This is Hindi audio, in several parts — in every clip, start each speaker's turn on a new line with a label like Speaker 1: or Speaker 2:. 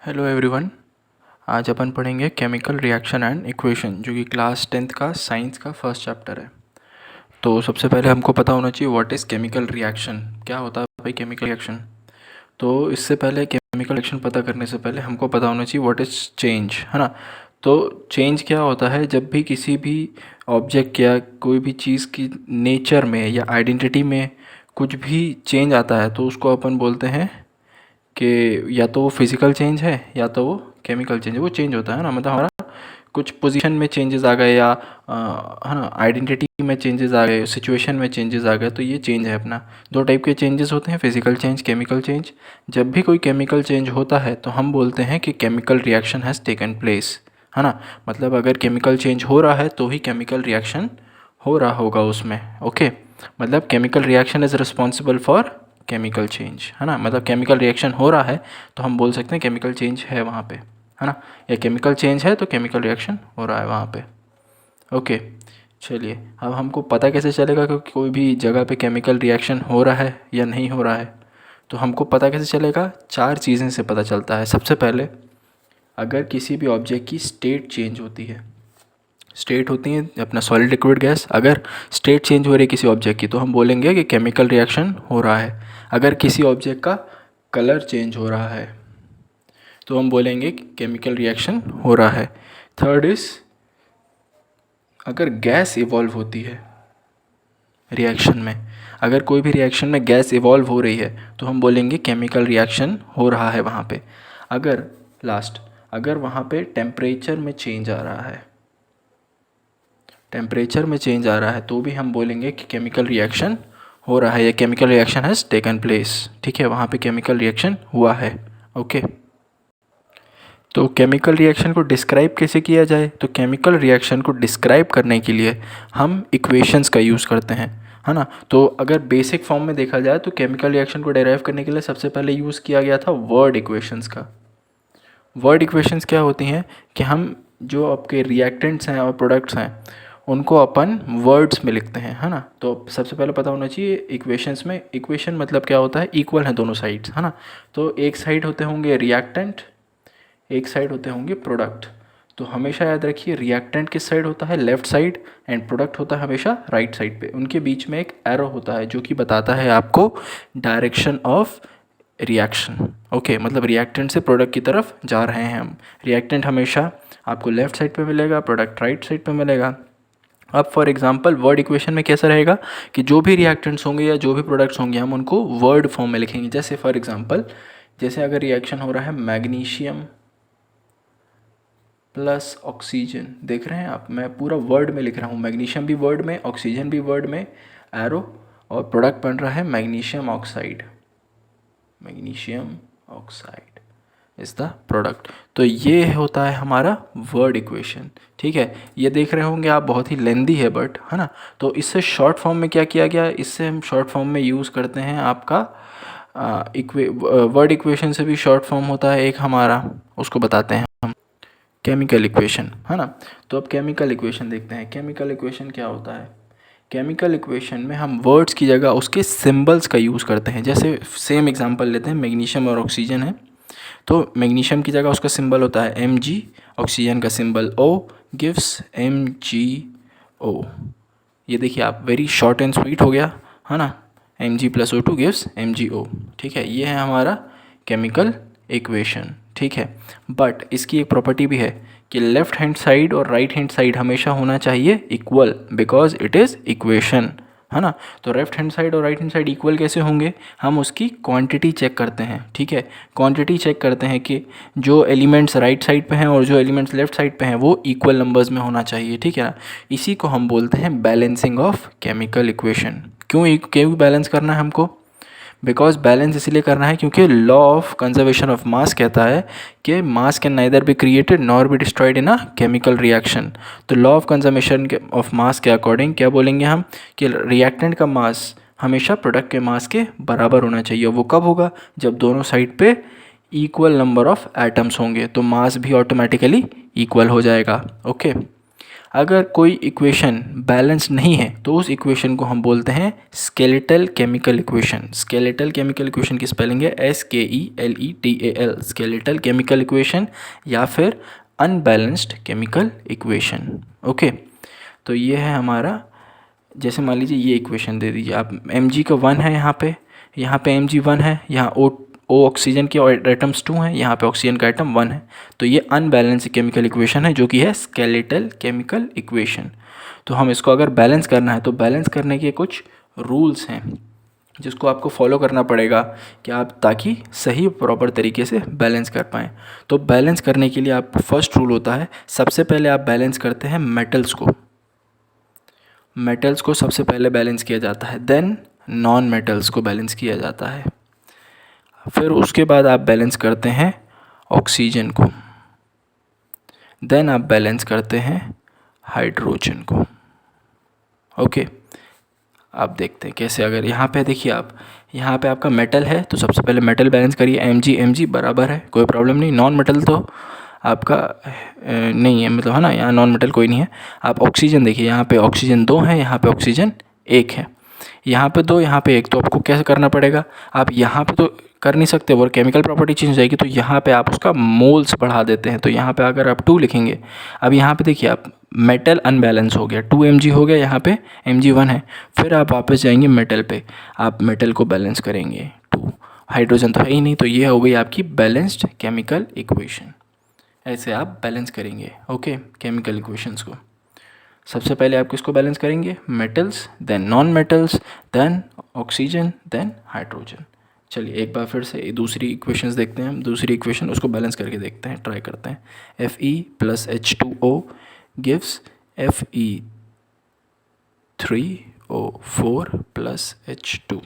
Speaker 1: Hello everyone. आज अपन पढ़ेंगे केमिकल रिएक्शन एंड इक्वेशन, जो कि क्लास 10th का साइंस का फर्स्ट चैप्टर है। तो सबसे पहले हमको पता होना चाहिए व्हाट इज़ केमिकल रिएक्शन, क्या होता है भाई केमिकल रिएक्शन। तो इससे पहले केमिकल रिएक्शन पता करने से पहले हमको पता होना चाहिए व्हाट इज़ चेंज, है ना। तो चेंज क्या होता है, जब भी किसी भी ऑब्जेक्ट या कोई भी चीज़ की नेचर में या आइडेंटिटी में कुछ भी चेंज आता है तो उसको अपन बोलते हैं कि या तो वो फिज़िकल चेंज है या तो वो केमिकल चेंज है। वो चेंज होता है ना, मतलब हमारा कुछ पोजीशन में चेंजेस आ गए या है ना, आइडेंटिटी में चेंजेस आ गए, सिचुएशन में चेंजेस आ गए, तो ये चेंज है अपना। दो टाइप के चेंजेस होते हैं, फिजिकल चेंज, केमिकल चेंज। जब भी कोई केमिकल चेंज होता है तो हम बोलते हैं कि chemical reaction has taken place, है ना। मतलब अगर केमिकल चेंज हो रहा है तो ही केमिकल रिएक्शन हो रहा होगा उसमें। ओके, मतलब chemical reaction is responsible for chemical change, है ना। मतलब केमिकल रिएक्शन हो रहा है तो हम बोल सकते हैं केमिकल चेंज है वहाँ पे, है ना। या केमिकल चेंज है तो केमिकल रिएक्शन हो रहा है वहाँ पे। ओके, चलिए अब हमको पता कैसे चलेगा कि कोई भी जगह पे केमिकल रिएक्शन हो रहा है या नहीं हो रहा है। तो हमको पता कैसे चलेगा, चार चीज़ें से पता चलता है। सबसे पहले, अगर किसी भी ऑब्जेक्ट की स्टेट चेंज होती है, स्टेट होती है अपना सॉलिड लिक्विड गैस, अगर स्टेट चेंज हो रही है किसी ऑब्जेक्ट की तो हम बोलेंगे कि केमिकल रिएक्शन हो रहा है। अगर किसी ऑब्जेक्ट का कलर चेंज हो रहा है तो हम बोलेंगे कि केमिकल रिएक्शन हो रहा है। थर्ड इज, अगर गैस इवॉल्व होती है रिएक्शन में, अगर कोई भी रिएक्शन में गैस इवॉल्व हो रही है तो हम बोलेंगे केमिकल रिएक्शन हो रहा है वहाँ पे। अगर लास्ट, अगर वहाँ पे टेम्परेचर में चेंज आ रहा है, टेम्परेचर में चेंज आ रहा है तो भी हम बोलेंगे कि केमिकल रिएक्शन हो रहा है या chemical reaction has taken place. ठीक है, वहाँ पे केमिकल रिएक्शन हुआ है। ओके, तो केमिकल रिएक्शन को डिस्क्राइब कैसे किया जाए, तो केमिकल रिएक्शन को डिस्क्राइब करने के लिए हम इक्वेशंस का यूज़ करते हैं, है ना। तो अगर बेसिक फॉर्म में देखा जाए तो केमिकल रिएक्शन को डिराइव करने के लिए सबसे पहले यूज़ किया गया था वर्ड इक्वेशंस का। वर्ड इक्वेशंस क्या होती हैं कि हम जो आपके रिएक्टेंट्स हैं और प्रोडक्ट्स हैं उनको अपन वर्ड्स में लिखते हैं, है ना। तो सबसे पहले पता होना चाहिए इक्वेशंस में, इक्वेशन मतलब क्या होता है, इक्वल है दोनों साइड्स, है ना। तो एक साइड होते होंगे रिएक्टेंट, एक साइड होते होंगे प्रोडक्ट। तो हमेशा याद रखिए रिएक्टेंट किस साइड होता है, लेफ्ट साइड, एंड प्रोडक्ट होता है हमेशा राइट साइड पे। उनके बीच में एक एरो होता है जो कि बताता है आपको डायरेक्शन ऑफ रिएक्शन। ओके, मतलब रिएक्टेंट से प्रोडक्ट की तरफ जा रहे हैं हम। रिएक्टेंट हमेशा आपको लेफ्ट साइड पे मिलेगा, प्रोडक्ट राइट साइड पे मिलेगा। अब फॉर एग्जांपल वर्ड इक्वेशन में कैसा रहेगा कि जो भी रिएक्टेंट्स होंगे या जो भी प्रोडक्ट्स होंगे हम उनको वर्ड फॉर्म में लिखेंगे। जैसे फॉर एग्जांपल, जैसे अगर रिएक्शन हो रहा है मैग्नीशियम प्लस ऑक्सीजन, देख रहे हैं आप, मैं पूरा वर्ड में लिख रहा हूँ, मैग्नीशियम भी वर्ड में, ऑक्सीजन भी वर्ड में, एरो, और प्रोडक्ट बन रहा है magnesium oxide, magnesium oxide is the product. तो ये होता है हमारा वर्ड इक्वेशन। ठीक है, ये देख रहे होंगे आप, बहुत ही लेंदी है बट, है ना। तो इससे शॉर्ट फॉर्म में क्या किया गया, इससे हम शॉर्ट फॉर्म में यूज़ करते हैं आपका वर्ड इक्वेशन से भी शॉर्ट फॉर्म होता है एक हमारा, उसको बताते हैं हम केमिकल इक्वेशन, है ना। तो अब केमिकल इक्वेशन देखते हैं, केमिकल इक्वेशन क्या होता है। केमिकल इक्वेशन में हम वर्ड्स की जगह उसके सिंबल्स का यूज़ करते हैं। जैसे सेम एग्जांपल लेते हैं, मैग्नीशियम और ऑक्सीजन है, तो मैग्नीशियम की जगह उसका सिंबल होता है Mg, ऑक्सीजन का सिंबल O गिव्स MgO। ये देखिए आप, वेरी शॉर्ट एंड स्वीट हो गया, है ना। Mg+O2 gives MgO। ठीक है, ये है हमारा केमिकल इक्वेशन। ठीक है, बट इसकी एक प्रॉपर्टी भी है कि लेफ्ट हैंड साइड और राइट हैंड साइड हमेशा होना चाहिए equal, because it is equation, है ना। तो लेफ्ट हैंड साइड और राइट हैंड साइड इक्वल कैसे होंगे, हम उसकी क्वांटिटी चेक करते हैं। ठीक है, क्वांटिटी चेक करते हैं कि जो एलिमेंट्स राइट साइड पे हैं और जो एलिमेंट्स लेफ्ट साइड पे हैं वो इक्वल नंबर्स में होना चाहिए। ठीक है ना, इसी को हम बोलते हैं बैलेंसिंग ऑफ केमिकल इक्वेशन। क्यों बैलेंस करना है हमको, बिकॉज बैलेंस इसलिए करना है क्योंकि law of conservation of mass कहता है कि mass can neither be created nor be destroyed in a chemical reaction. तो law of conservation of mass के अकॉर्डिंग क्या बोलेंगे हम कि रिएक्टेंट का मास हमेशा प्रोडक्ट के मास के बराबर होना चाहिए। वो कब होगा, जब दोनों साइड पे इक्वल नंबर ऑफ एटम्स होंगे, तो मास भी ऑटोमेटिकली इक्वल हो जाएगा। ओके, अगर कोई इक्वेशन बैलेंस नहीं है तो उस इक्वेशन को हम बोलते हैं skeletal chemical equation. Skeletal chemical equation की स्पेलिंग है SKELETAL, स्केलेटल केमिकल इक्वेशन या फिर अनबैलेंस्ड केमिकल इक्वेशन। ओके, तो ये है हमारा, जैसे मान लीजिए ये इक्वेशन दे दीजिए आप, Mg का 1 है यहाँ पे Mg 1 है, यहाँ O ऑक्सीजन के एटम्स 2 हैं, यहाँ पे ऑक्सीजन का एटम 1 है। तो ये अनबैलेंस केमिकल इक्वेशन है जो कि है स्केलेटल केमिकल इक्वेशन। तो हम इसको अगर बैलेंस करना है तो बैलेंस करने के कुछ रूल्स हैं जिसको आपको फॉलो करना पड़ेगा कि आप ताकि सही प्रॉपर तरीके से बैलेंस कर पाएँ। तो बैलेंस करने के लिए आप फर्स्ट रूल होता है, सबसे पहले आप बैलेंस करते हैं मेटल्स को सबसे पहले बैलेंस किया जाता है, देन नॉन मेटल्स को बैलेंस किया जाता है, फिर उसके बाद आप बैलेंस करते हैं ऑक्सीजन को, देन आप बैलेंस करते हैं हाइड्रोजन को। ओके, आप देखते हैं कैसे। अगर यहाँ पे देखिए आप, यहाँ पे आपका मेटल है तो सबसे पहले मेटल बैलेंस करिए, Mg बराबर है, कोई प्रॉब्लम नहीं। नॉन मेटल तो आपका नहीं है, मतलब है ना, यहाँ नॉन मेटल कोई नहीं है। आप ऑक्सीजन देखिए, यहाँ पे ऑक्सीजन 2 है, यहाँ पे ऑक्सीजन 1 है, यहाँ पे 2, यहाँ पे 1, तो आपको कैसे करना पड़ेगा, आप यहाँ पे तो कर नहीं सकते, वो केमिकल प्रॉपर्टी चेंज हो जाएगी, तो यहाँ पे आप उसका मोल्स बढ़ा देते हैं। तो यहाँ पे अगर आप 2 लिखेंगे, अब यहाँ पे देखिए आप, मेटल अनबैलेंस हो गया, 2 Mg हो गया, यहाँ पे Mg 1 है, फिर आप वापस जाएंगे मेटल पे, आप मेटल को बैलेंस करेंगे 2, हाइड्रोजन तो है ही नहीं, तो ये हो गई आपकी बैलेंस्ड केमिकल इक्वेशन। ऐसे आप बैलेंस करेंगे ओके केमिकल इक्वेशंस को। सबसे पहले आप किसको बैलेंस करेंगे, metals, then non metals, then oxygen, then hydrogen. चलिए एक बार फिर से दूसरी इक्वेशंस देखते हैं हम, दूसरी इक्वेशन उसको बैलेंस करके देखते हैं, ट्राई करते हैं। Fe + H2O gives Fe3O4 + H2।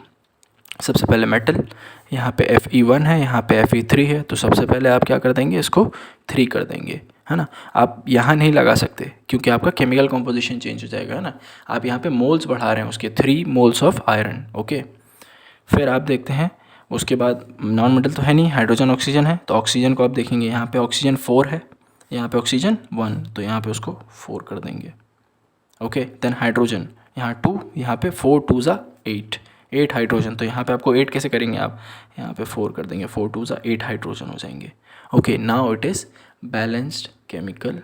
Speaker 1: सबसे पहले मेटल, यहाँ पे Fe1 है, यहाँ पे Fe3 है, तो सबसे पहले आप क्या कर देंगे, इसको 3 कर देंगे, है ना। आप यहाँ नहीं लगा सकते क्योंकि आपका केमिकल कॉम्पोजिशन चेंज हो जाएगा, है ना। आप यहाँ पे मोल्स बढ़ा रहे हैं उसके, 3 मोल्स ऑफ आयरन। ओके, फिर आप देखते हैं उसके बाद, नॉन मेटल तो है नहीं, हाइड्रोजन ऑक्सीजन है, तो ऑक्सीजन को आप देखेंगे, यहाँ पे ऑक्सीजन 4 है, यहाँ पे ऑक्सीजन 1, तो यहाँ पे उसको 4 कर देंगे। ओके, देन हाइड्रोजन, यहाँ 2, यहाँ पे 4 2 ज़ा 8 हाइड्रोजन, तो यहाँ पे आपको 8 कैसे करेंगे आप, यहाँ पे 4 कर देंगे, 4 2 ज़ा 8 हाइड्रोजन हो जाएंगे। Okay, now it is balanced chemical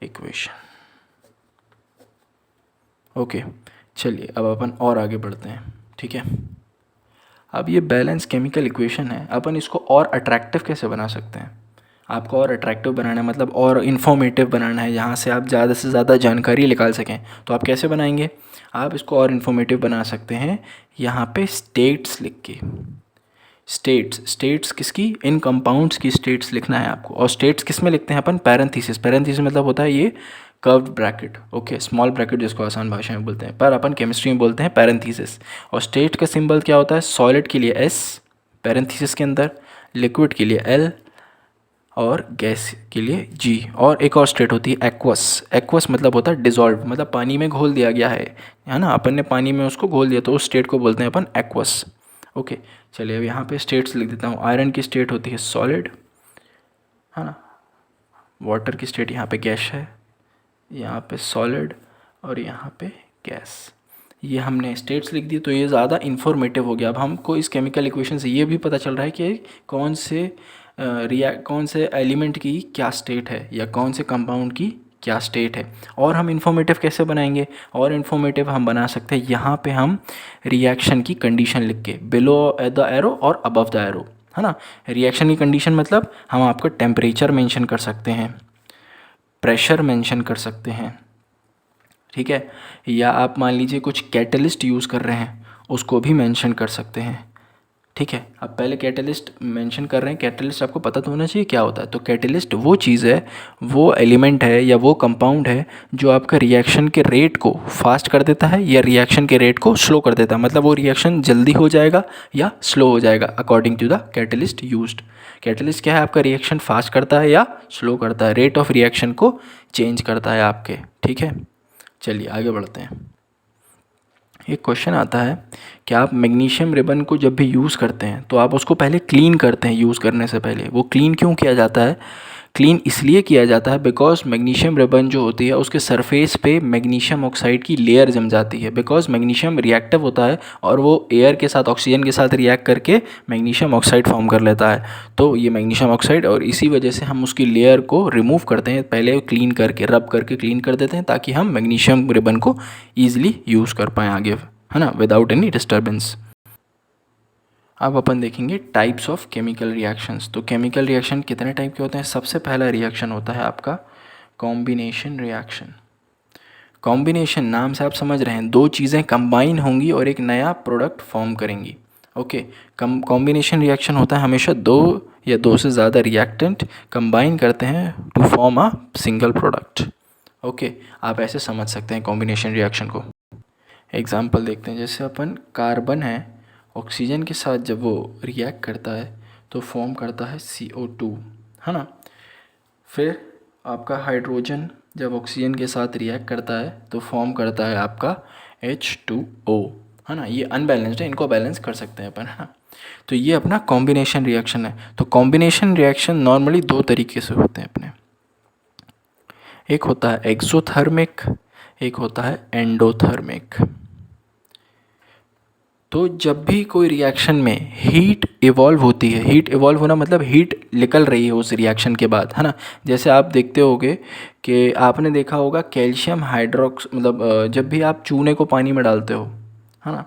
Speaker 1: equation. Okay, चलिए अब अपन और आगे बढ़ते हैं, ठीक है। अब ये बैलेंस केमिकल इक्वेशन है, अपन इसको और अट्रैक्टिव कैसे बना सकते हैं। आपको और अट्रैक्टिव बनाना है, मतलब और इन्फॉर्मेटिव बनाना है, यहाँ से आप ज़्यादा से ज़्यादा जानकारी निकाल सकें, तो आप कैसे बनाएंगे, आप इसको और इन्फॉर्मेटिव बना सकते हैं यहाँ पे स्टेट्स लिख के। स्टेट्स किसकी, इन कंपाउंड्स की स्टेट्स लिखना है आपको। और स्टेट्स किस में लिखते हैं अपन, पैरेंथेसिस मतलब होता है ये curved bracket, okay, small bracket जिसको आसान भाषा में बोलते हैं, पर अपन केमिस्ट्री में बोलते हैं पैरेंथेसिस। और स्टेट का सिंबल क्या होता है, सॉलिड के लिए S पैरेंथेसिस के अंदर, लिक्विड के लिए L और गैस के लिए G। और एक और स्टेट होती है एक्वस मतलब होता है डिजॉल्व, मतलब पानी में घोल दिया गया है ना, अपन ने पानी में उसको घोल दिया, तो उस स्टेट को बोलते हैं अपन एक्वस। ओके, चलिए अब यहाँ पे स्टेट्स लिख देता हूँ। आयरन की स्टेट होती है सॉलिड, है ना। वाटर की स्टेट यहाँ पे गैस है, यहाँ पे सॉलिड और यहाँ पे गैस। ये हमने स्टेट्स लिख दी, तो ये ज़्यादा इन्फॉर्मेटिव हो गया। अब हमको इस केमिकल इक्वेशन से ये भी पता चल रहा है कि कौन से एलिमेंट की क्या स्टेट है या कौन से कंपाउंड की क्या स्टेट है। और हम इन्फॉर्मेटिव कैसे बनाएंगे, और इन्फॉर्मेटिव हम बना सकते हैं यहाँ पे हम रिएक्शन की कंडीशन लिख के, बिलो द एरो और अबव द एरो, है ना। रिएक्शन की कंडीशन मतलब हम आपका टेम्परेचर मेंशन कर सकते हैं, प्रेशर मेंशन कर सकते हैं, ठीक है, या आप मान लीजिए कुछ कैटलिस्ट यूज़ कर रहे हैं उसको भी मेंशन कर सकते हैं, ठीक है। अब पहले कैटलिस्ट मेंशन कर रहे हैं, कैटलिस्ट आपको पता तो होना चाहिए क्या होता है। तो कैटलिस्ट वो चीज़ है, वो एलिमेंट है या वो कंपाउंड है जो आपका रिएक्शन के रेट को फास्ट कर देता है या रिएक्शन के रेट को स्लो कर देता है, मतलब वो रिएक्शन जल्दी हो जाएगा या स्लो हो जाएगा according to the catalyst used. Catalyst क्या है, आपका रिएक्शन फास्ट करता है या स्लो करता है, रेट ऑफ रिएक्शन को चेंज करता है आपके, ठीक है। चलिए आगे बढ़ते हैं। एक क्वेश्चन आता है कि आप मैग्नीशियम रिबन को जब भी यूज़ करते हैं तो आप उसको पहले क्लीन करते हैं, यूज़ करने से पहले। वो क्लीन क्यों किया जाता है, क्लीन इसलिए किया जाता है बिकॉज मैग्नीशियम रिबन जो होती है उसके सरफेस पे मैग्नीशियम ऑक्साइड की लेयर जम जाती है, बिकॉज मैग्नीशियम रिएक्टिव होता है और वो एयर के साथ ऑक्सीजन के साथ रिएक्ट करके मैग्नीशियम ऑक्साइड फॉर्म कर लेता है। तो ये मैग्नीशियम ऑक्साइड, और इसी वजह से हम उसकी लेयर को रिमूव करते हैं, पहले क्लीन करके रब करके क्लीन कर देते हैं ताकि हम मैग्नीशियम रिबन को ईजिली यूज़ कर पाएँ आगे, है ना, विदाउट एनी डिस्टर्बेंस। अब अपन देखेंगे टाइप्स ऑफ केमिकल रिएक्शंस। तो केमिकल रिएक्शन कितने टाइप के होते हैं? सबसे पहला रिएक्शन होता है आपका कॉम्बिनेशन रिएक्शन। कॉम्बिनेशन नाम से आप समझ रहे हैं, दो चीज़ें कंबाइन होंगी और एक नया प्रोडक्ट फॉर्म करेंगी। ओके, कॉम्बिनेशन रिएक्शन होता है हमेशा दो या दो से ज़्यादा रिएक्टेंट कंबाइन करते हैं to form a single product. Okay, आप ऐसे समझ सकते हैं कॉम्बिनेशन रिएक्शन को। एग्जाम्पल देखते हैं, जैसे अपन कार्बन है, ऑक्सीजन के साथ जब वो रिएक्ट करता है तो फॉर्म करता है CO2, है ना। फिर आपका हाइड्रोजन जब ऑक्सीजन के साथ रिएक्ट करता है तो फॉर्म करता है आपका H2O, है ना। ये अनबैलेंस्ड है, इनको बैलेंस कर सकते हैं अपन, है ना। तो ये अपना कॉम्बिनेशन रिएक्शन है। तो कॉम्बिनेशन रिएक्शन नॉर्मली दो तरीके से होते हैं अपने, एक होता है एक्सोथर्मिक, एक होता है एंडोथर्मिक। तो जब भी कोई रिएक्शन में हीट इवॉल्व होती है, हीट इवॉल्व होना मतलब हीट निकल रही है उस रिएक्शन के बाद, है ना। जैसे आप देखते होगे कि आपने देखा होगा कैल्शियम हाइड्रोक्स मतलब जब भी आप चूने को पानी में डालते हो, है ना,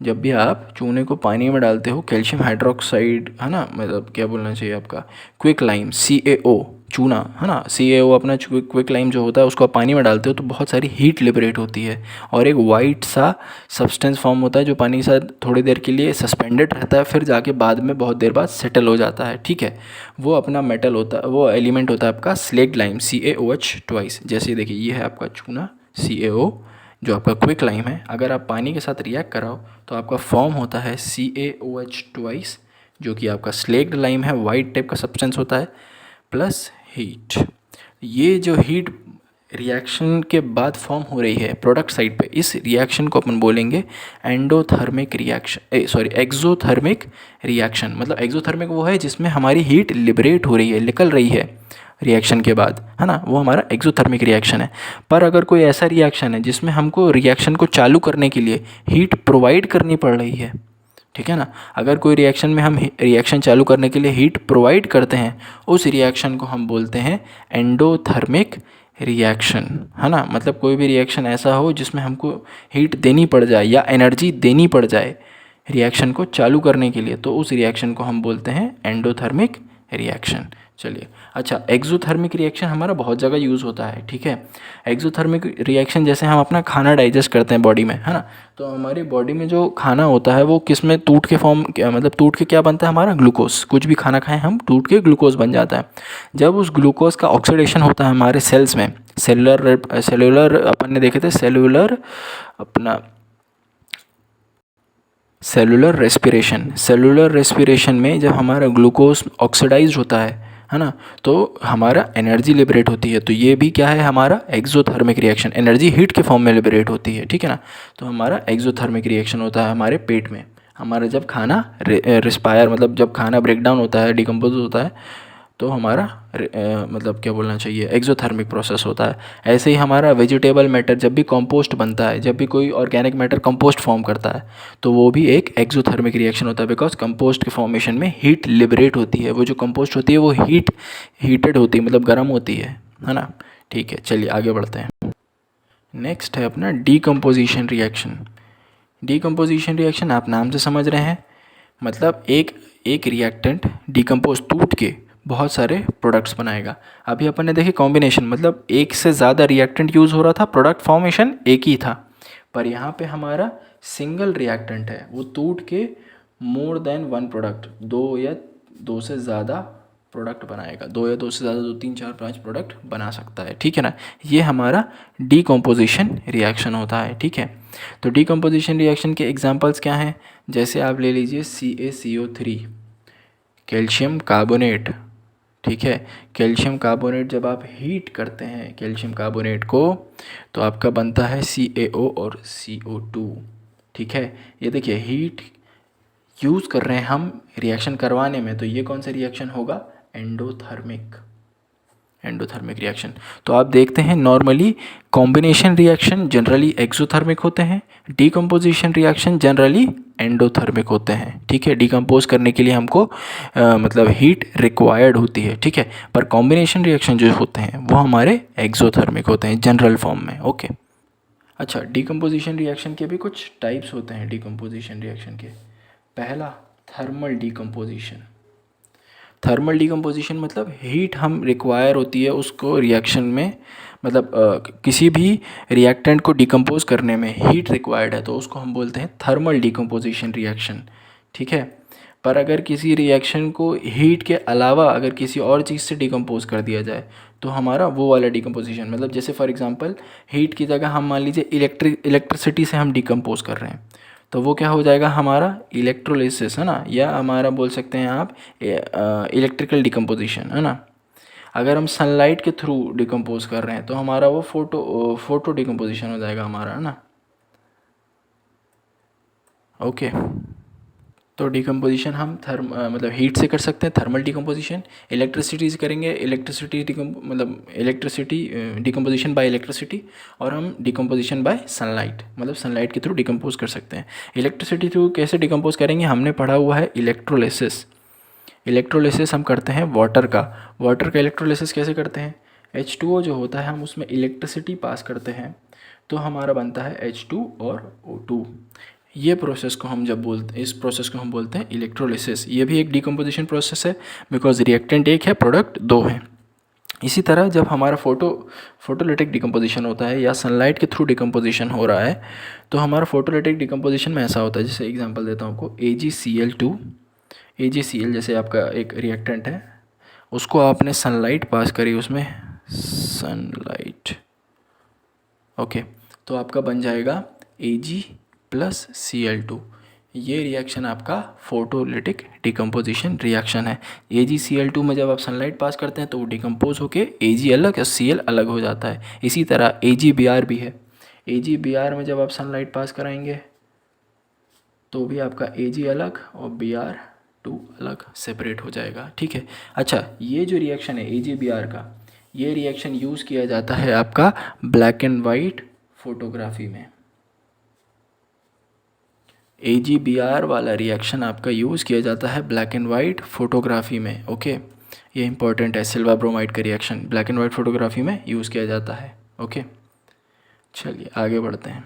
Speaker 1: जब भी आप चूने को पानी में डालते हो कैल्शियम हाइड्रोक्साइड, है ना, मतलब क्या बोलना चाहिए आपका, क्विक लाइम, CaO, चूना, है ना, CaO अपना क्विक लाइम जो होता है उसको आप पानी में डालते हो तो बहुत सारी हीट लिबरेट होती है और एक वाइट सा सब्सटेंस फॉर्म होता है जो पानी के साथ थोड़ी देर के लिए सस्पेंडेड रहता है, फिर जाके बाद में बहुत देर बाद सेटल हो जाता है, ठीक है। वो अपना मेटल होता है, वो एलिमेंट होता है आपका स्लेक्ड लाइम, CaOH ट्वाइस। जैसे देखिए ये है आपका चूना CaO जो आपका क्विक लाइम है, अगर आप पानी के साथ रिएक्ट कराओ तो आपका फॉर्म होता है CaOH ट्वाइस, जो कि आपका स्लेक्ड लाइम है, वाइट टाइप का सब्सटेंस होता है, प्लस हीट। ये जो हीट रिएक्शन के बाद फॉर्म हो रही है प्रोडक्ट साइड पे, इस रिएक्शन को अपन बोलेंगे endothermic reaction, sorry exothermic reaction. मतलब एक्सोथर्मिक वो है जिसमें हमारी हीट लिबरेट हो रही है, निकल रही है रिएक्शन के बाद, है ना, वो हमारा एक्सोथर्मिक रिएक्शन है। पर अगर कोई ऐसा रिएक्शन है जिसमें हमको रिएक्शन को चालू करने के लिए हीट प्रोवाइड करनी पड़ रही है, ठीक है ना, अगर कोई रिएक्शन में हम रिएक्शन चालू करने के लिए हीट प्रोवाइड करते हैं उस रिएक्शन को हम बोलते हैं एंडोथर्मिक रिएक्शन, है ना। मतलब कोई भी रिएक्शन ऐसा हो जिसमें हमको हीट देनी पड़ जाए या एनर्जी देनी पड़ जाए रिएक्शन को चालू करने के लिए, तो उस रिएक्शन को हम बोलते हैं एंडोथर्मिक रिएक्शन। चलिए, अच्छा, एक्सोथर्मिक रिएक्शन हमारा बहुत जगह यूज़ होता है, ठीक है। एक्सोथर्मिक रिएक्शन जैसे हम अपना खाना डाइजेस्ट करते हैं बॉडी में, है ना, तो हमारी बॉडी में जो खाना होता है वो किस में टूट के फॉर्म, मतलब टूट के क्या बनता है हमारा, ग्लूकोज। कुछ भी खाना खाएं हम, टूट के ग्लूकोज बन जाता है। जब उस ग्लूकोज का ऑक्सीडेशन होता है हमारे सेल्स में, सेलुलर अपन ने देखे थे सेलुलर अपना सेलुलर रेस्पिरेशन में जब हमारा ग्लूकोज ऑक्सीडाइज होता है ना, तो हमारा एनर्जी लिबरेट होती है। तो ये भी क्या है हमारा एक्सोथर्मिक रिएक्शन, एनर्जी हीट के फॉर्म में लिबरेट होती है, ठीक है ना। तो हमारा एक्सोथर्मिक रिएक्शन होता है हमारे पेट में, हमारा जब खाना रिस्पायर मतलब जब खाना ब्रेक डाउन होता है, डिकम्पोज होता है, तो हमारा मतलब क्या बोलना चाहिए, एक्सोथर्मिक प्रोसेस होता है। ऐसे ही हमारा वेजिटेबल मैटर जब भी कंपोस्ट बनता है, जब भी कोई ऑर्गेनिक मैटर कंपोस्ट फॉर्म करता है, तो वो भी एक एक्सोथर्मिक रिएक्शन होता है, बिकॉज कंपोस्ट के फॉर्मेशन में हीट लिबरेट होती है। वो जो कंपोस्ट होती है वो हीटेड होती है, मतलब गर्म होती है ना। ठीक है, चलिए आगे बढ़ते हैं। नेक्स्ट है अपना डीकम्पोजिशन रिएक्शन। डीकम्पोजिशन रिएक्शन आप नाम से समझ रहे हैं, मतलब एक रिएक्टेंट डिकम्पोज टूट के बहुत सारे प्रोडक्ट्स बनाएगा। अभी अपन ने देखे कॉम्बिनेशन, मतलब एक से ज़्यादा रिएक्टेंट यूज़ हो रहा था, प्रोडक्ट फॉर्मेशन एक ही था। पर यहाँ पे हमारा सिंगल रिएक्टेंट है, वो टूट के मोर देन वन प्रोडक्ट, दो या दो से ज़्यादा प्रोडक्ट बनाएगा, दो या दो से ज़्यादा, 2 3 4 5 प्रोडक्ट बना सकता है, ठीक है ना। ये हमारा डीकम्पोजिशन रिएक्शन होता है, ठीक है। तो डीकम्पोजिशन रिएक्शन के एग्जांपल्स क्या हैं, जैसे आप ले लीजिए CaCO3, कैल्शियम कार्बोनेट, ठीक है। कैल्शियम कार्बोनेट जब आप हीट करते हैं कैल्शियम कार्बोनेट को, तो आपका बनता है CaO और CO2, ठीक है। ये देखिए हीट यूज़ कर रहे हैं हम रिएक्शन करवाने में, तो ये कौन सा रिएक्शन होगा, एंडोथर्मिक, एंडोथर्मिक रिएक्शन। तो आप देखते हैं normally combination reaction generally exothermic होते हैं, डीकम्पोजिशन रिएक्शन जनरली एंडोथर्मिक होते हैं। ठीक है, डिकम्पोज करने के लिए हमको मतलब हीट रिक्वायर्ड होती है। ठीक है, पर कॉम्बिनेशन रिएक्शन जो होते हैं वो हमारे एक्सोथर्मिक होते हैं जनरल फॉर्म में। ओके, अच्छा, डिकम्पोजिशन रिएक्शन के भी कुछ टाइप्स होते हैं। डिकम्पोजिशन रिएक्शन के पहला थर्मल डिकम्पोजिशन। थर्मल डिकम्पोजिशन मतलब हीट हम रिक्वायर होती है उसको रिएक्शन में, मतलब किसी भी रिएक्टेंट को डिकम्पोज करने में हीट रिक्वायर्ड है तो उसको हम बोलते हैं थर्मल डिकम्पोजिशन रिएक्शन। ठीक है, पर अगर किसी रिएक्शन को हीट के अलावा अगर किसी और चीज़ से डिकम्पोज कर दिया जाए तो हमारा वो वाला डिकम्पोजिशन, मतलब जैसे फॉर एग्जांपल हीट की जगह हम मान लीजिए इलेक्ट्रिसिटी से हम डिकम्पोज कर रहे हैं तो वो क्या हो जाएगा हमारा इलेक्ट्रोलिसिस, है ना, या हमारा बोल सकते हैं आप इलेक्ट्रिकल डिकम्पोजिशन, है ना। अगर हम सनलाइट के थ्रू डिकम्पोज कर रहे हैं तो हमारा वो फोटो डिकम्पोजिशन हो जाएगा हमारा, है ना। ओके, तो डिकम्पोजिशन हम मतलब हीट से कर सकते हैं, थर्मल डिकम्पोजिशन। इलेक्ट्रिसिटी से करेंगे, मतलब इलेक्ट्रिसिटी डिकम्पोजिशन बाय इलेक्ट्रिसिटी, और हम डिकम्पोजिशन बाय सनलाइट, मतलब सनलाइट के थ्रू डिकम्पोज कर सकते हैं। इलेक्ट्रिसिटी थ्रू कैसे डिकम्पोज करेंगे, हमने पढ़ा हुआ है इलेक्ट्रोलिसिस। इलेक्ट्रोलिसिस हम करते हैं वाटर का इलेक्ट्रोलिसिस कैसे करते हैं, H2O जो होता है हम उसमें इलेक्ट्रिसिटी पास करते हैं तो हमारा बनता है H2 और O2। ये प्रोसेस को हम जब बोलते हैं, इस प्रोसेस को हम बोलते हैं इलेक्ट्रोलिसिस। ये भी एक डिकम्पोजिशन प्रोसेस है बिकॉज रिएक्टेंट एक है, प्रोडक्ट दो हैं। इसी तरह जब हमारा फोटोलिटिक डिकम्पोजिशन होता है या सनलाइट के थ्रू डिकम्पोजिशन हो रहा है तो हमारा फोटोलिटिक डिकम्पोजिशन में ऐसा होता है, जैसे एग्जांपल देता हूँ आपको, AgCl2। AgCl जैसे आपका एक रिएक्टेंट है, उसको आपने सनलाइट पास करी उसमें, सनलाइट, ओके, तो आपका बन जाएगा Ag+Cl2। ये रिएक्शन आपका फोटोलिटिक डिकम्पोजिशन रिएक्शन है। AgCl2 में जब आप सनलाइट पास करते हैं तो वो डिकम्पोज होके Ag अलग और Cl अलग हो जाता है। इसी तरह AgBr भी है। AgBr में जब आप सनलाइट पास कराएंगे तो भी आपका Ag अलग और Br2 अलग सेपरेट हो जाएगा। ठीक है, अच्छा, ये जो रिएक्शन है AgBr का, ये रिएक्शन यूज़ किया जाता है आपका ब्लैक एंड वाइट फोटोग्राफी में। AgBr वाला रिएक्शन आपका यूज़ किया जाता है ब्लैक एंड वाइट फोटोग्राफी में। ओके, ये इंपॉर्टेंट है, सिल्वर ब्रोमाइड का reaction black and white photography में यूज़ किया जाता है। ओके, चलिए आगे बढ़ते हैं।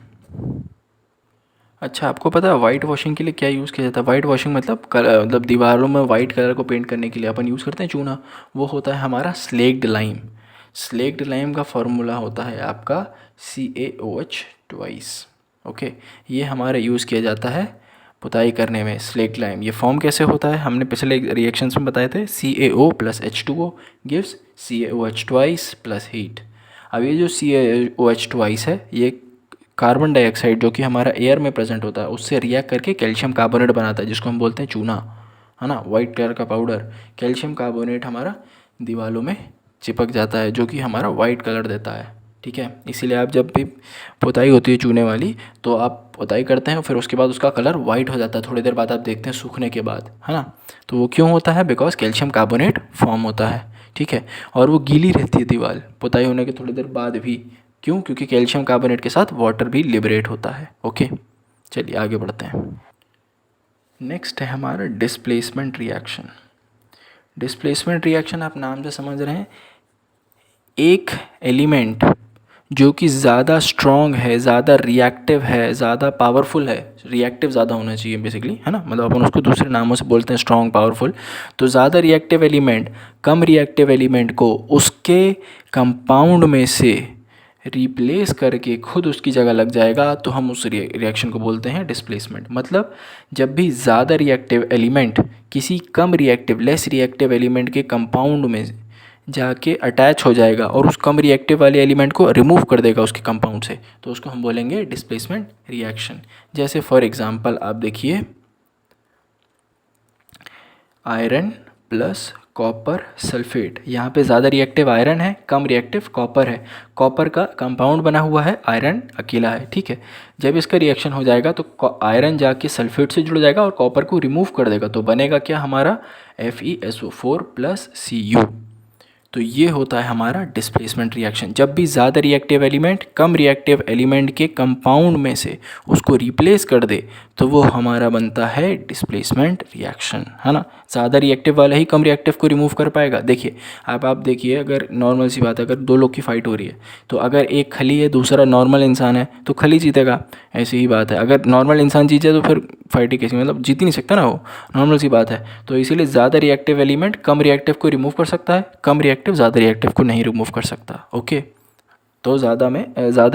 Speaker 1: अच्छा, आपको पता है वाइट वॉशिंग के लिए क्या यूज़ किया जाता है? वाइट वॉशिंग मतलब कलर, मतलब दीवारों में वाइट कलर को पेंट करने के लिए अपन यूज़ करते हैं चूना, वो होता है हमारा स्लेक्ड लाइम। स्लेक्ड लाइम का फॉर्मूला होता है आपका CaOH ट्वाइस। ओके, ये हमारे यूज़ किया जाता है पुताई करने में, स्लेक्ड लाइम। ये फॉर्म कैसे होता है हमने पिछले रिएक्शंस में बताए थे, CaO + H2O gives CaOH twice plus heat. अब ये जो CaOH ट्वाइस है ये कार्बन डाइऑक्साइड जो कि हमारा एयर में प्रेजेंट होता है उससे रिएक्ट करके कैल्शियम कार्बोनेट बनाता है, जिसको हम बोलते हैं चूना, है ना, वाइट कलर का पाउडर। कैल्शियम कार्बोनेट हमारा दीवारों में चिपक जाता है जो कि हमारा वाइट कलर देता है। ठीक है, इसीलिए आप जब भी पुताई होती है चूने वाली तो आप पुताई करते हैं फिर उसके बाद उसका कलर वाइट हो जाता है, थोड़ी देर बाद आप देखते हैं सूखने के बाद, है ना। तो वो क्यों होता है, बिकॉज कैल्शियम कार्बोनेट फॉर्म होता है। ठीक है, और वो गीली रहती है दीवार पुताई होने के थोड़ी देर बाद भी, क्यों, क्योंकि कैल्शियम कार्बोनेट के साथ वाटर भी लिबरेट होता है। ओके, चलिए आगे बढ़ते हैं। नेक्स्ट है हमारा डिस्प्लेसमेंट रिएक्शन। डिस्प्लेसमेंट रिएक्शन आप नाम से समझ रहे हैं, एक एलिमेंट जो कि ज़्यादा स्ट्रॉन्ग है, ज़्यादा रिएक्टिव है, ज़्यादा पावरफुल है, रिएक्टिव ज़्यादा होना चाहिए बेसिकली, है ना, मतलब अपन उसको दूसरे नामों से बोलते हैं स्ट्रॉन्ग, पावरफुल। तो ज़्यादा रिएक्टिव एलिमेंट कम रिएक्टिव एलिमेंट को उसके कंपाउंड में से रिप्लेस करके खुद उसकी जगह लग जाएगा तो हम उस रिएक्शन को बोलते हैं डिस्प्लेसमेंट। मतलब जब भी ज़्यादा रिएक्टिव एलिमेंट किसी कम रिएक्टिव, लेस रिएक्टिव एलिमेंट के कंपाउंड में जाके अटैच हो जाएगा और उस कम रिएक्टिव वाले एलिमेंट को रिमूव कर देगा उसके कंपाउंड से, तो उसको हम बोलेंगे डिस्प्लेसमेंट रिएक्शन। जैसे फॉर एग्जांपल आप देखिए, आयरन प्लस कॉपर सल्फेट, यहाँ पे ज़्यादा रिएक्टिव आयरन है, कम रिएक्टिव कॉपर है। कॉपर का कंपाउंड बना हुआ है, आयरन अकेला है। ठीक है, जब इसका रिएक्शन हो जाएगा तो आयरन जाके सल्फेट से जुड़ जाएगा और कॉपर को रिमूव कर देगा, तो बनेगा क्या हमारा FeSO4 + Cu। तो ये होता है हमारा डिस्प्लेसमेंट रिएक्शन। जब भी ज़्यादा रिएक्टिव एलिमेंट कम रिएक्टिव एलिमेंट के कंपाउंड में से उसको रिप्लेस कर दे तो वो हमारा बनता है डिस्प्लेसमेंट रिएक्शन, है ना। ज़्यादा रिएक्टिव वाला ही कम रिएक्टिव को रिमूव कर पाएगा। देखिए आप देखिए, अगर नॉर्मल सी बात है, अगर दो लोग की फाइट हो रही है तो अगर एक खली है दूसरा नॉर्मल इंसान है तो खली जीतेगा। ऐसी ही बात है, अगर नॉर्मल इंसान जीते तो फिर फाइट ही कैसी, मतलब जीत ही नहीं सकता ना वो, नॉर्मल सी बात है। तो इसीलिए ज़्यादा रिएक्टिव एलिमेंट कम रिएक्टिव को रिमूव कर सकता है, कम रिएक्टिव ज़्यादा रिएक्टिव को नहीं रिमूव कर सकता। ओके, तो ज़्यादा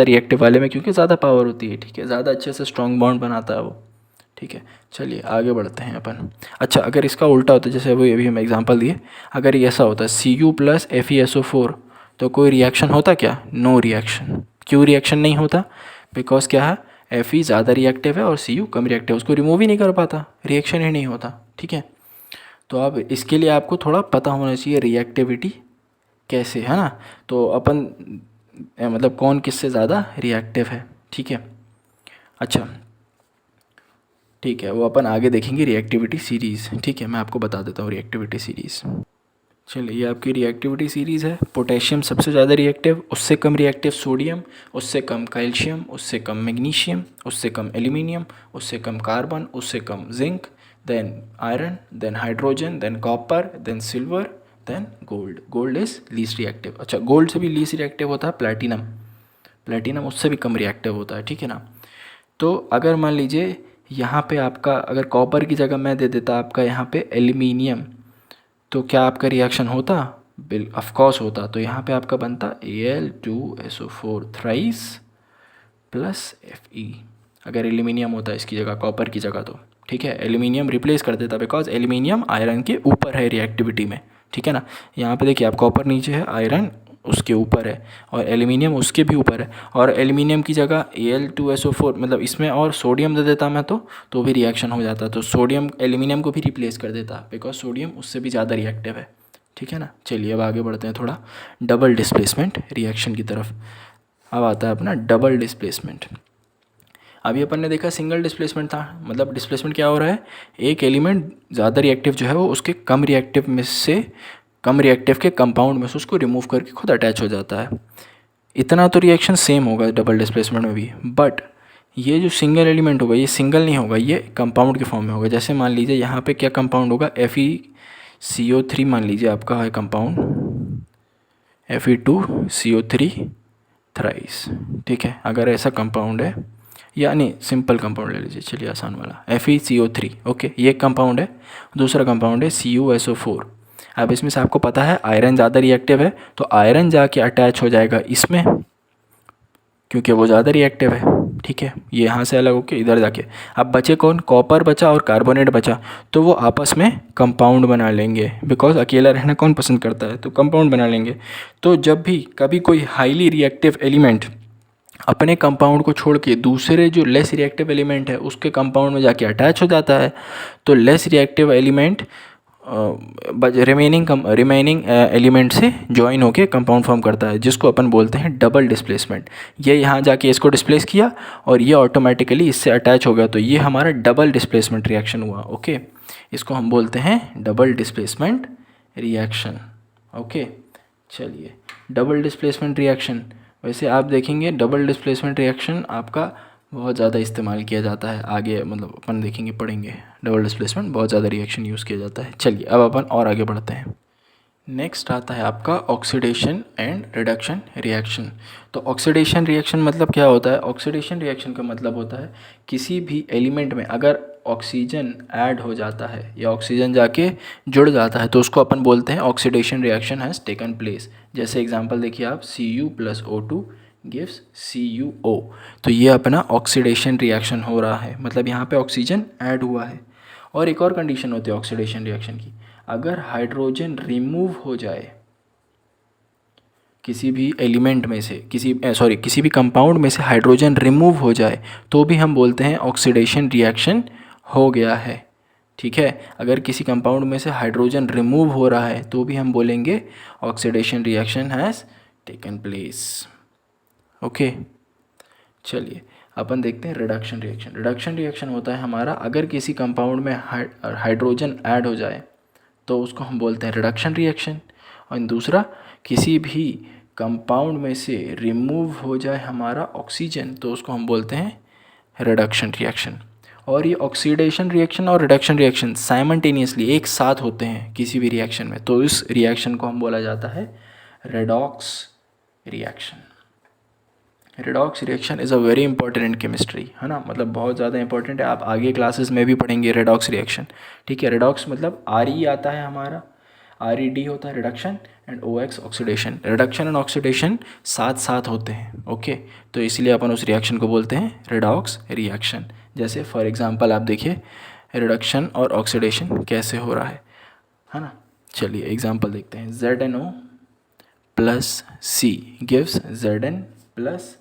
Speaker 1: रिएक्टिव वाले में क्योंकि ज़्यादा पावर होती है, ठीक है, ज़्यादा अच्छे से स्ट्रॉन्ग बॉन्ड बनाता है वो, ठीक है। चलिए आगे बढ़ते हैं अपन। अच्छा, अगर इसका उल्टा होता है, जैसे वो अभी हम एग्जांपल दिए, अगर ये ऐसा होता है Cu प्लस FeSO4 तो कोई रिएक्शन होता क्या? No reaction. क्यों रिएक्शन नहीं होता? बिकॉज क्या है, Fe ज़्यादा रिएक्टिव है और Cu कम रिएक्टिव, उसको रिमूव ही नहीं कर पाता, रिएक्शन ही नहीं होता, ठीक है। तो अब इसके लिए आपको थोड़ा पता होना चाहिए रिएक्टिविटी कैसे, है ना। तो अपन मतलब कौन किससे ज़्यादा रिएक्टिव है, ठीक है। अच्छा ठीक है, वो अपन आगे देखेंगे रिएक्टिविटी सीरीज़, ठीक है। मैं आपको बता देता हूँ रिएक्टिविटी सीरीज़। चलिए ये आपकी रिएक्टिविटी सीरीज़ है। पोटेशियम सबसे ज़्यादा रिएक्टिव, उससे कम रिएक्टिव सोडियम, उससे कम कैल्शियम, उससे कम मैग्नीशियम, उससे कम एल्यूमिनियम, उससे कम कार्बन, उससे कम zinc, then iron, then hydrogen, then copper, then silver, then gold. Gold is least reactive. अच्छा, गोल्ड से भी लीस्ट रिएक्टिव होता है प्लैटिनम। प्लैटिनम उससे भी कम रिएक्टिव होता है, ठीक है ना। तो अगर मान लीजिए यहाँ पे आपका, अगर कॉपर की जगह मैं दे देता आपका यहाँ पे एल्यूमिनियम, तो क्या आपका रिएक्शन होता? बिल ऑफकोर्स होता। तो यहाँ पे आपका बनता Al2SO4 थ्राइस प्लस Fe। अगर एल्यूमिनियम होता इसकी जगह, कॉपर की जगह, तो ठीक है, एल्यूमिनियम रिप्लेस कर देता, बिकॉज एल्यूमिनियम आयरन के ऊपर है रिएक्टिविटी में, ठीक है ना। यहाँ पे देखिए आप, कॉपर नीचे है, आयरन उसके ऊपर है और एल्यूमिनियम उसके भी ऊपर है, और एल्यूमिनियम की जगह Al2SO4 मतलब इसमें और सोडियम दे देता मैं तो भी रिएक्शन हो जाता। तो सोडियम एल्यूमिनियम को भी रिप्लेस कर देता, बिकॉज सोडियम उससे भी ज़्यादा रिएक्टिव है, ठीक है ना। चलिए अब आगे बढ़ते हैं थोड़ा डबल डिस्प्लेसमेंट रिएक्शन की तरफ। अब आता है अपना डबल डिस्प्लेसमेंट। अभी अपन ने देखा सिंगल डिस्प्लेसमेंट था, मतलब डिस्प्लेसमेंट क्या हो रहा है, एक एलिमेंट ज़्यादा रिएक्टिव जो है वो उसके कम रिएक्टिव में से, कम रिएक्टिव के कंपाउंड में से उसको रिमूव करके खुद अटैच हो जाता है। इतना तो रिएक्शन सेम होगा डबल डिस्प्लेसमेंट में भी, बट ये जो सिंगल एलिमेंट होगा ये सिंगल नहीं होगा, ये कंपाउंड के फॉर्म में होगा। जैसे मान लीजिए यहाँ पे क्या कंपाउंड होगा, FeCO3 मान लीजिए आपका है कंपाउंड, Fe2CO3 थ्राइस, ठीक है। अगर ऐसा कंपाउंड है, या नहीं सिंपल कंपाउंड ले लीजिए, चलिए आसान वाला, FeCO3, ओके, ये कंपाउंड है। दूसरा कंपाउंड है CuSO4। अब इसमें से आपको पता है आयरन ज़्यादा रिएक्टिव है, तो आयरन जाके अटैच हो जाएगा इसमें क्योंकि वो ज़्यादा रिएक्टिव है, ठीक है। ये यहाँ से अलग होके इधर जाके, अब बचे कौन, कॉपर बचा और कार्बोनेट बचा, तो वो आपस में कंपाउंड बना लेंगे, बिकॉज अकेला रहना कौन पसंद करता है, तो कंपाउंड बना लेंगे। तो जब भी कभी कोई हाईली रिएक्टिव एलिमेंट अपने कंपाउंड को छोड़ के दूसरे जो लेस रिएक्टिव एलिमेंट है उसके कंपाउंड में जाके अटैच हो जाता है, तो less reactive element remaining element से ज्वाइन होकर कंपाउंड फॉर्म करता है, जिसको अपन बोलते हैं डबल डिस्प्लेसमेंट। ये यहाँ जाके इसको डिस्प्लेस किया और ये ऑटोमेटिकली इससे अटैच हो गया, तो ये हमारा डबल डिस्प्लेसमेंट रिएक्शन हुआ, ओके। इसको हम बोलते हैं डबल डिस्प्लेसमेंट रिएक्शन, ओके। चलिए डबल डिस्प्लेसमेंट रिएक्शन, वैसे आप देखेंगे डबल डिस्प्लेसमेंट रिएक्शन आपका बहुत ज़्यादा इस्तेमाल किया जाता है, आगे मतलब अपन देखेंगे पढ़ेंगे, डबल डिस्प्लेसमेंट बहुत ज़्यादा रिएक्शन यूज़ किया जाता है। चलिए अब अपन और आगे बढ़ते हैं। नेक्स्ट आता है आपका ऑक्सीडेशन एंड रिडक्शन रिएक्शन। तो ऑक्सीडेशन रिएक्शन मतलब क्या होता है, ऑक्सीडेशन रिएक्शन का मतलब होता है किसी भी एलिमेंट में अगर ऑक्सीजन ऐड हो जाता है या ऑक्सीजन जाके जुड़ जाता है तो उसको अपन बोलते हैं oxidation reaction has taken place. जैसे एग्जांपल देखिए आप, Cu+O2 गिव्स CuO, तो ये अपना ऑक्सीडेशन रिएक्शन हो रहा है, मतलब यहाँ पे ऑक्सीजन ऐड हुआ है। और एक और कंडीशन होती है ऑक्सीडेशन रिएक्शन की, अगर हाइड्रोजन रिमूव हो जाए किसी भी एलिमेंट में से, किसी भी कंपाउंड में से हाइड्रोजन रिमूव हो जाए तो भी हम बोलते हैं ऑक्सीडेशन रिएक्शन हो गया है, ठीक है। अगर किसी कंपाउंड में से हाइड्रोजन रिमूव हो रहा है तो भी हम बोलेंगे oxidation reaction has taken place, okay. चलिए अपन देखते हैं रिडक्शन रिएक्शन। रिडक्शन रिएक्शन होता है हमारा अगर किसी कंपाउंड में हाइड्रोजन ऐड हो जाए तो उसको हम बोलते हैं रिडक्शन रिएक्शन। और दूसरा किसी भी कंपाउंड में से रिमूव हो जाए हमारा ऑक्सीजन तो उसको हम बोलते हैं रिडक्शन रिएक्शन। और ये ऑक्सीडेशन रिएक्शन और रिडक्शन रिएक्शन साइमल्टेनियसली एक साथ होते हैं किसी भी रिएक्शन में, तो इस रिएक्शन को हम बोला जाता है redox reaction. Redox reaction is a very important in chemistry, है ना, मतलब बहुत ज़्यादा इंपॉर्टेंट है। आप आगे क्लासेस में भी पढ़ेंगे रेडॉक्स रिएक्शन। ठीक है, रेडॉक्स मतलब RE आता है हमारा, RED होता है reduction and OX oxidation. Reduction and oxidation साथ साथ होते हैं। ओके, तो इसलिए अपन उस रिएक्शन को बोलते हैं रेडॉक्स रिएक्शन। जैसे फॉर एग्जांपल आप देखिए रिडक्शन और ऑक्सीडेशन कैसे हो रहा है ना। चलिए एग्जांपल देखते हैं। ZnO plus C gives Zn plus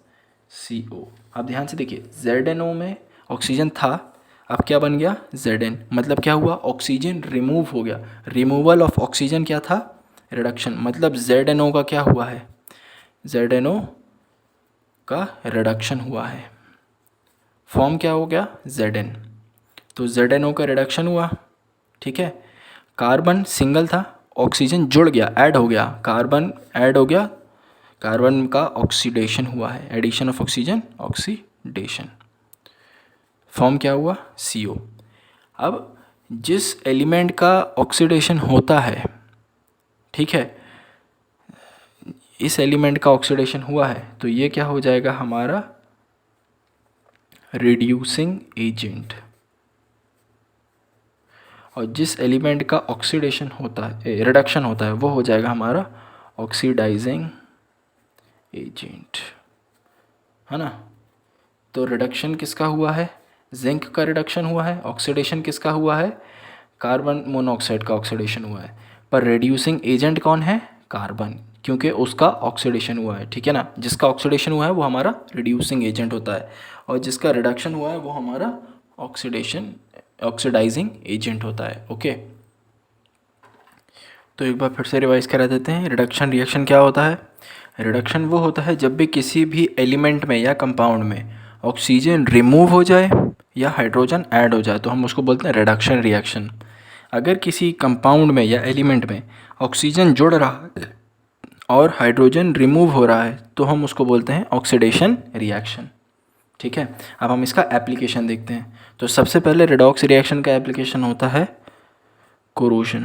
Speaker 1: CO। आप ध्यान से देखिए, ZnO में ऑक्सीजन था, अब क्या बन गया Zn, मतलब क्या हुआ, ऑक्सीजन रिमूव हो गया। रिमूवल ऑफ ऑक्सीजन क्या था, रिडक्शन, मतलब ZnO का क्या हुआ है, ZnO का रिडक्शन हुआ है। फॉर्म क्या हो गया Zn, तो ZnO का रिडक्शन हुआ। ठीक है, कार्बन सिंगल था, ऑक्सीजन जुड़ गया, ऐड हो गया, कार्बन ऐड हो गया, कार्बन का ऑक्सीडेशन हुआ है, addition of oxygen, oxidation. Form क्या हुआ CO। अब जिस एलिमेंट का ऑक्सीडेशन होता है, ठीक है, इस एलिमेंट का ऑक्सीडेशन हुआ है तो ये क्या हो जाएगा हमारा रिड्यूसिंग एजेंट। और जिस एलिमेंट का ऑक्सीडेशन होता है, रिडक्शन होता है, वो हो जाएगा हमारा ऑक्सीडाइजिंग एजेंट, है ना। तो रिडक्शन किसका हुआ है, जिंक का रिडक्शन हुआ है। ऑक्सीडेशन किसका हुआ है, कार्बन मोनोऑक्साइड का ऑक्सीडेशन हुआ है। पर रिड्यूसिंग एजेंट कौन है, कार्बन, क्योंकि उसका ऑक्सीडेशन हुआ है। ठीक है ना, जिसका ऑक्सीडेशन हुआ है वो हमारा रिड्यूसिंग एजेंट होता है और जिसका रिडक्शन हुआ है वो हमारा ऑक्सीडाइजिंग एजेंट होता है। ओके, तो एक बार फिर से रिवाइज करा देते हैं। रिडक्शन रिएक्शन क्या होता है, रिडक्शन वो होता है जब भी किसी भी एलिमेंट में या कंपाउंड में ऑक्सीजन रिमूव हो जाए या हाइड्रोजन ऐड हो जाए तो हम उसको बोलते हैं रिडक्शन रिएक्शन। अगर किसी कंपाउंड में या एलिमेंट में ऑक्सीजन जुड़ रहा है और हाइड्रोजन रिमूव हो रहा है तो हम उसको बोलते हैं ऑक्सीडेशन रिएक्शन। ठीक है, अब हम इसका एप्लीकेशन देखते हैं। तो सबसे पहले रेडॉक्स रिएक्शन का एप्लीकेशन होता है कोरोजन।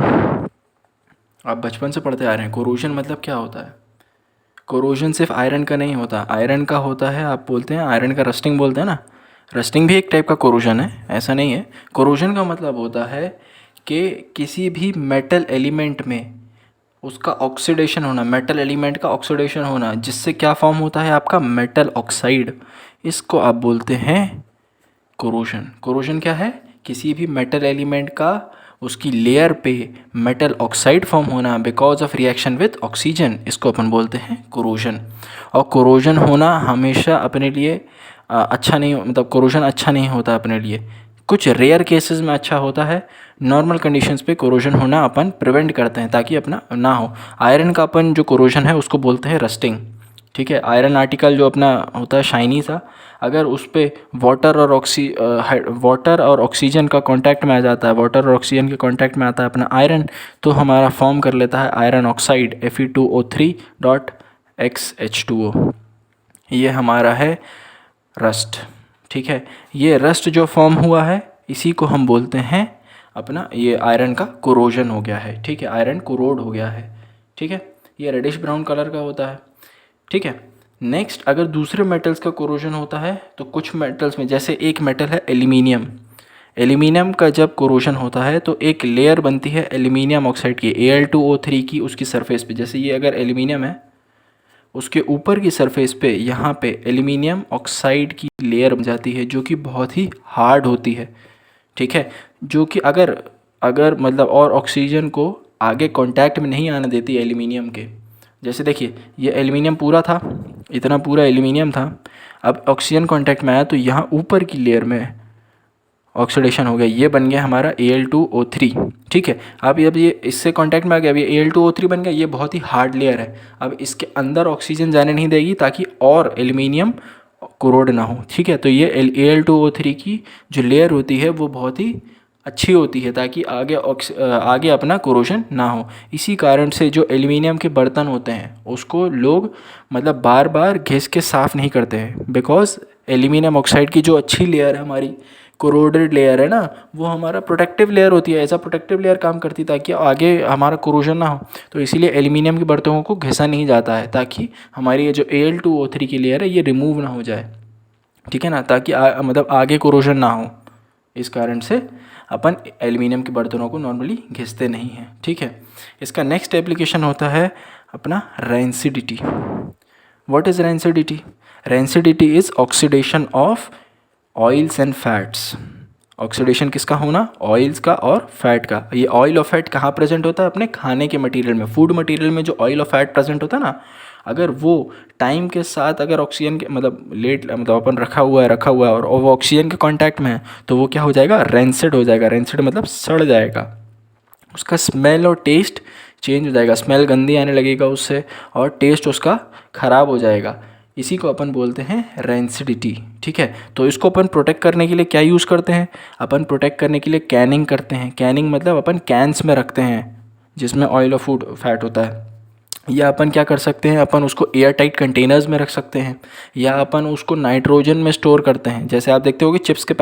Speaker 1: आप बचपन से पढ़ते आ रहे हैं कोरोजन मतलब क्या होता है। कोरोजन सिर्फ आयरन का नहीं होता, आयरन का होता है, आप बोलते हैं आयरन का रस्टिंग बोलते हैं ना, रस्टिंग भी एक टाइप का कोरोजन है, ऐसा नहीं है। कोरोजन का मतलब होता है कि किसी भी मेटल एलिमेंट में उसका ऑक्सीडेशन होना, मेटल एलिमेंट का ऑक्सीडेशन होना, जिससे क्या फॉर्म होता है आपका मेटल ऑक्साइड, इसको आप बोलते हैं कोरोजन। कोरोजन क्या है, किसी भी मेटल एलिमेंट का उसकी लेयर पे मेटल ऑक्साइड फॉर्म होना because of reaction with oxygen, इसको अपन बोलते हैं कोरोजन। और कोरोजन होना हमेशा अपने लिए अच्छा नहीं, मतलब कोरोजन अच्छा नहीं होता अपने लिए, कुछ रेयर केसेस में अच्छा होता है। नॉर्मल कंडीशंस पे कोरोजन होना अपन प्रिवेंट करते हैं ताकि अपना ना हो। आयरन का अपन जो कोरोजन है उसको बोलते हैं रस्टिंग। ठीक है, आयरन आर्टिकल जो अपना होता है शाइनी सा, अगर उस पर वाटर और ऑक्सीजन का कांटेक्ट में आ जाता है, वाटर और ऑक्सीजन के कांटेक्ट में आता है अपना आयरन, तो हमारा फॉर्म कर लेता है आयरन ऑक्साइड Fe2O3.XH2O। ये हमारा है रस्ट। ठीक है, ये रस्ट जो फॉर्म हुआ है इसी को हम बोलते हैं अपना, ये आयरन का कोरोजन हो गया है। ठीक है, आयरन कोरोड हो गया है। ठीक है, ये रेडिश ब्राउन कलर का होता है। ठीक है, नेक्स्ट अगर दूसरे मेटल्स का कोरोजन होता है तो कुछ मेटल्स में, जैसे एक मेटल है एल्यूमिनियम, एल्यूमिनियम का जब कोरोजन होता है तो एक लेयर बनती है एल्यूमिनियम ऑक्साइड की, Al2O3 की, उसकी सरफेस पे। जैसे ये अगर एल्यूमिनियम है, उसके ऊपर की सरफेस पे यहाँ पे एल्यूमिनियम ऑक्साइड की लेयर बन जाती है जो कि बहुत ही हार्ड होती है। ठीक है, जो कि अगर अगर मतलब और ऑक्सीजन को आगे कांटेक्ट में नहीं आने देती एल्यूमिनियम के। जैसे देखिए ये एल्यूमिनियम पूरा था, इतना पूरा एल्यूमिनियम था, अब ऑक्सीजन कांटेक्ट में आया तो यहाँ ऊपर की लेयर में ऑक्सीडेशन हो गया, ये बन गया हमारा Al2O3। ठीक है, अब ये इससे कांटेक्ट में आ गया, अब ये Al2O3 बन गया, ये बहुत ही हार्ड लेयर है। अब इसके अंदर ऑक्सीजन जाने नहीं देगी ताकि और एल्यूमिनियम कोरोड ना हो। ठीक है, तो ये Al2O3 की जो लेयर होती है वो बहुत ही अच्छी होती है ताकि आगे अपना कोरोजन ना हो। इसी कारण से जो एल्युमिनियम के बर्तन होते हैं उसको लोग मतलब बार बार घिस के साफ़ नहीं करते हैं, बिकॉज एल्युमिनियम ऑक्साइड की जो अच्छी लेयर है हमारी कोरोडेड लेयर है ना, वो हमारा प्रोटेक्टिव लेयर होती है, ऐसा प्रोटेक्टिव लेयर काम करती है ताकि आगे हमारा कोरोजन ना हो। तो इसीलिए एल्युमिनियम के बर्तनों को घिसा नहीं जाता है ताकि हमारी ये जो Al2O3 की लेयर है ये रिमूव ना हो जाए, ठीक है ना, ताकि मतलब आगे कोरोजन ना हो। इस कारण से अपन एल्युमिनियम के बर्तनों को नॉर्मली घिसते नहीं हैं, ठीक है। इसका नेक्स्ट एप्लीकेशन होता है अपना rancidity. What is rancidity? Rancidity is oxidation of oils and fats. Oxidation किसका होना? ऑयल्स का और फैट का। ये ऑयल और फैट कहाँ प्रेजेंट होता है? अपने खाने के मटेरियल में, फूड मटेरियल में जो ऑयल और फैट प्रेजेंट होता है ना, अगर वो टाइम के साथ अगर ऑक्सीजन के मतलब अपन रखा हुआ है और वो ऑक्सीजन के कांटेक्ट में है तो वो क्या हो जाएगा? रेंसिड हो जाएगा। रेंसिड मतलब सड़ जाएगा, उसका स्मेल और टेस्ट चेंज हो जाएगा, स्मेल गंदी आने लगेगा उससे और टेस्ट उसका ख़राब हो जाएगा। इसी को अपन बोलते हैं रेंसिडिटी, ठीक है। तो इसको अपन प्रोटेक्ट करने के लिए क्या यूज़ करते हैं? अपन प्रोटेक्ट करने के लिए कैनिंग करते हैं। कैनिंग मतलब अपन कैंस में रखते हैं जिसमें ऑयल और फूड फैट होता है, या अपन क्या कर सकते हैं, अपन उसको एयर टाइट कंटेनर्स में रख सकते हैं, या अपन उसको नाइट्रोजन में स्टोर करते हैं। जैसे आप देखते होगे चिप्स के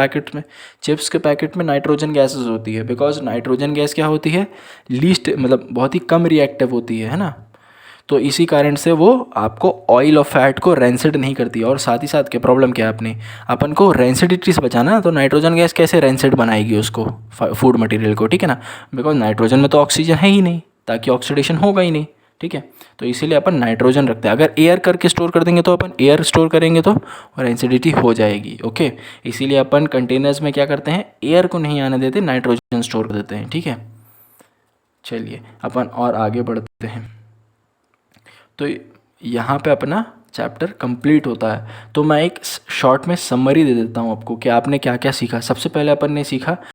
Speaker 1: पैकेट में नाइट्रोजन गैसेस होती है, बिकॉज नाइट्रोजन गैस क्या होती है? लीस्ट मतलब बहुत ही कम रिएक्टिव होती है ना। तो इसी कारण से वो आपको ऑयल और फैट को रेंसिड नहीं करती। और साथ ही साथ क्या प्रॉब्लम क्या है अपनी, अपन को रेंसिडिटी से बचाना, तो नाइट्रोजन गैस कैसे रेंसिड बनाएगी उसको, फूड मटेरियल को, ठीक है ना, बिकॉज नाइट्रोजन में तो ऑक्सीजन है ही नहीं, ताकि ऑक्सीडेशन होगा ही नहीं, ठीक है। तो इसीलिए अपन नाइट्रोजन रखते हैं। अगर एयर करके स्टोर कर देंगे तो अपन एयर स्टोर करेंगे तो रेंसिडिटी हो जाएगी, ओके। इसीलिए अपन कंटेनर्स में क्या करते हैं, एयर को नहीं आने देते, नाइट्रोजन स्टोर कर देते हैं, ठीक है। चलिए अपन और आगे बढ़ते हैं। तो यहाँ पे अपना चैप्टर कंप्लीट होता है। तो मैं एक शॉर्ट में समरी दे देता हूँ आपको कि आपने क्या क्या सीखा। सबसे पहले अपन ने सीखा